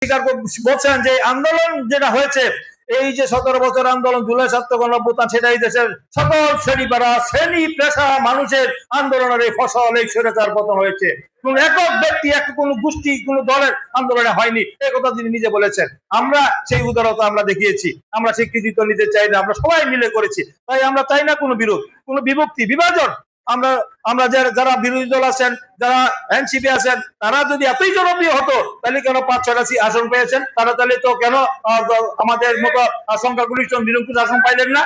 বলছেন যে আন্দোলন যেটা হয়েছে, এই যে 17 বছর আন্দোলন, জুলাই ছাত্র গণঅভ্যুত্থান, সেটাই দেশের সকল শ্রেণী পেশা মানুষের আন্দোলনের এই ফসল, এই স্বৈরাচার পতন হয়েছে। কোন একক ব্যক্তি, কোন গোষ্ঠী, কোন দলের আন্দোলনে হয়নি, এই কথা তিনি নিজে বলেছেন। আমরা সেই উদারতা আমরা দেখিয়েছি, আমরা সেই কৃতিত্ব নিতে চাই না, আমরা সবাই মিলে করেছি। তাই আমরা চাই না কোনো বিরোধ, কোনো বিভক্তি, বিভাজন। আমরা যারা বিরোধী দল আছেন, যারা এনসিপি আছেন, তারা যদি এতই জনপ্রিয় হতো তাহলে কেন 5-6টা আসন পেয়েছেন? তারা তাহলে তো কেন আমাদের মতো সংখ্যাগরিষ্ঠ নিরঙ্কুশ আসন পাইলেন না?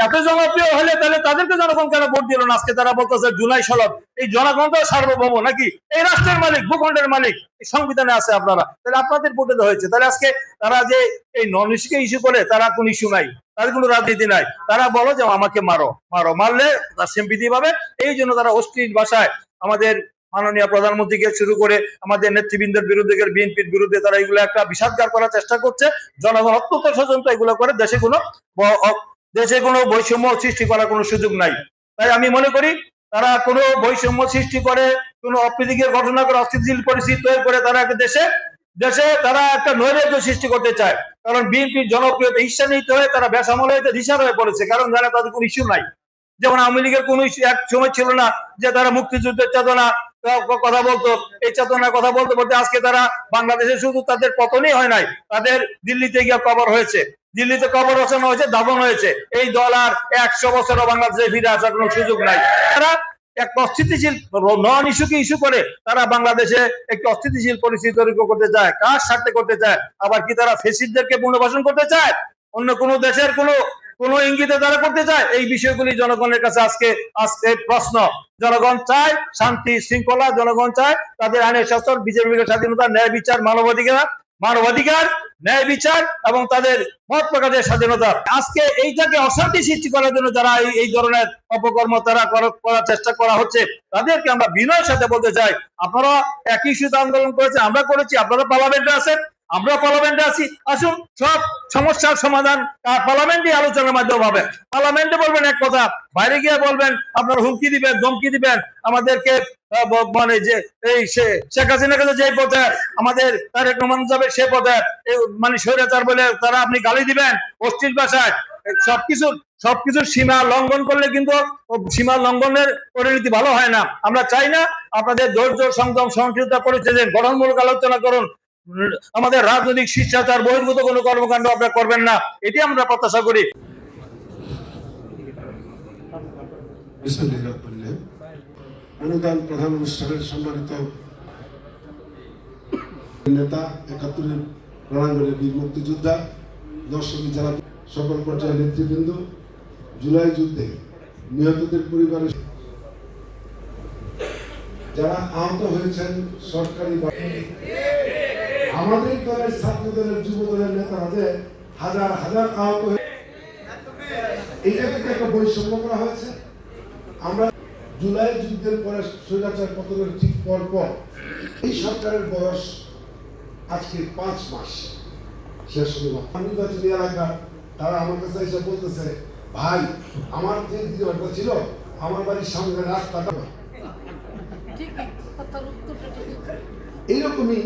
এত জনপ্রিয় হলে তাহলে তাদেরকে জনগণ কেন ভোট দিল না? আজকে তারা বলতেছে জুলাই সনদ, এই জনগণ তো সার্বভৌম নাকি? এই রাষ্ট্রের মালিক, ভূখণ্ডের মালিক, এই সংবিধানে আছে আপনারা, তাহলে আপনাদের ভোটে হয়েছে। তাহলে আজকে তারা যে এই নন ইস্যুকে ইস্যু করে, তারা কোন ইস্যু নাই, তাদের কোনো রাজনীতি নাই। তারা বলো যে আমাকে মারো, মারলে তার সিম্পিতি পাবে। এই জন্য তারা অশ্লীল ভাষায় আমাদের মাননীয় প্রধানমন্ত্রীকে শুরু করে আমাদের নেতৃবৃন্দের বিরুদ্ধে, বিএনপির বিরুদ্ধে তারা এগুলো একটা বিষাদগার করার চেষ্টা করছে। জনগণ অত্যন্ত সচেতন, এগুলো করে দেশে কোনো বৈষম্য সৃষ্টি করার কোনো সুযোগ নাই। তাই আমি মনে করি তারা কোনো বৈষম্য সৃষ্টি করে, কোনো অপ্রীতিকর ঘটনা করে, অস্থিতিশীল পরিস্থিতি তৈরি করে তারা একটা দেশে তারা একটা নৈরাজ্য সৃষ্টি করতে চায়। কারণ বিএনপির জনপ্রিয়তা ঈর্ষান্বিত হয়ে তারা বেসামল হয়ে দিশার হয়ে পড়েছে, কারণ জানে তাদের কোনো ইস্যু নাই। যেমন আওয়ামী লীগের কোন এক সময় ছিল না যে তারা মুক্তিযুদ্ধের চেতনা কথা বলতো, এই চেতনার কথা বলতে বলতে আজকে তারা বাংলাদেশে শুধু তাদের পতনই হয় নাই, তাদের দিল্লিতে গিয়ে কবর হয়েছে, দিল্লিতে কবর রচনা হয়েছে, দাফন হয়েছে। এই দল আর 100 বছরও বাংলাদেশে ফিরে আসার কোনো সুযোগ নাই। তারা একটা অস্থিতিশীল নন ইস্যুকে ইস্যু করে তারা বাংলাদেশে একটি অস্থিতিশীল পরিস্থিতি তৈরি করতে চায়। কার স্বার্থে করতে চায়? আবার কি তারা ফ্যাসিস্টদেরকে পুনর্বাসন করতে চায়? অন্য কোনো দেশের কোন ইঙ্গিতে তারা করতে চায়? এই বিষয়গুলি জনগণের কাছে আজকে প্রশ্ন। জনগণ চায় শান্তি শৃঙ্খলা, জনগণ চায় তাদের আইনের শাসন, বিচার স্বাধীনতা, ন্যায় বিচার, মানবাধিকার, ন্যায় বিচার এবং তাদের মত প্রকাশের স্বাধীনতা। আজকে এইটাকে অশান্তি সৃষ্টি করার জন্য যারা এই ধরনের অপকর্ম তারা করার চেষ্টা করা হচ্ছে, তাদেরকে আমরা বিনয়ের সাথে বলতে চাই, আপনারা একই ইস্যুতে আন্দোলন করেছেন, আমরা করেছি, আপনারা পার্লামেন্টে আছেন, আমরা পার্লামেন্টে আছি। আসুন সব সমস্যার সমাধান পার্লামেন্টে আলোচনার মাধ্যমে হবে। পার্লামেন্টে বলবেন এক কথা, বাইরে গিয়ে বলবেন আপনারা হুমকি দিবেন, ধমকি দিবেন আমাদেরকে, মানে যে এই শেখ হাসিনার কাছে যে পথে আমাদের তারেক রহমান যাবে সে পথে মানে স্বৈরাচার বলে তারা আপনি গালি দিবেন অশ্লীল ভাষায়। সবকিছুর সীমা লঙ্ঘন করলে কিন্তু সীমা লঙ্ঘনের পরিণতি ভালো হয় না। আমরা চাই না। আপনাদের ধৈর্য, সংযম, সহনশীলতা পরিচয় দেন, গঠনমূলক আলোচনা করুন। আমাদের রাজনৈতিক শিষ্টাচার বহির্ভূত কোনো কর্মকাণ্ড আপনারা করবেন না, এটি আমরা প্রত্যাশা করি। অনুদান প্রধান অনুষ্ঠানের সম্মানিত নেতা, 71 রণাঙ্গনের বীর মুক্তিযোদ্ধা, দর্শকী জেলা সকল পর্যায়ের নেতৃবৃন্দ, জুলাই যুদ্ধে নিহতদের পরিবারের যারা আহত হয়েছেন, সরকারি আমাদের দলের, ছাত্র দলের, যুব দলের নেতারা যে হাজার হাজার আহত হয়ে, এইটা থেকে একটা বৈষম্য করা হয়েছে। আমরা জুলাই যুদ্ধের পরে স্বৈরাচার পতনের ঠিক পর এই সরকারের বয়স আজকে 5 মাস শেষ হলো। নির্বাচনী এলাকা তারা আমার কাছে এসে বলতেছে, ভাই আমার যে দিদিবাড়িটা ছিল আমার বাড়ির সামনে রাস্তাটা এইরকমই।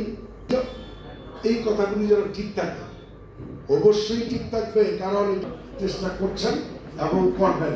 এই কথাগুলি যেন ঠিক থাকে, অবশ্যই ঠিক থাকবে, কারণ চেষ্টা করছেন এবং করবেন।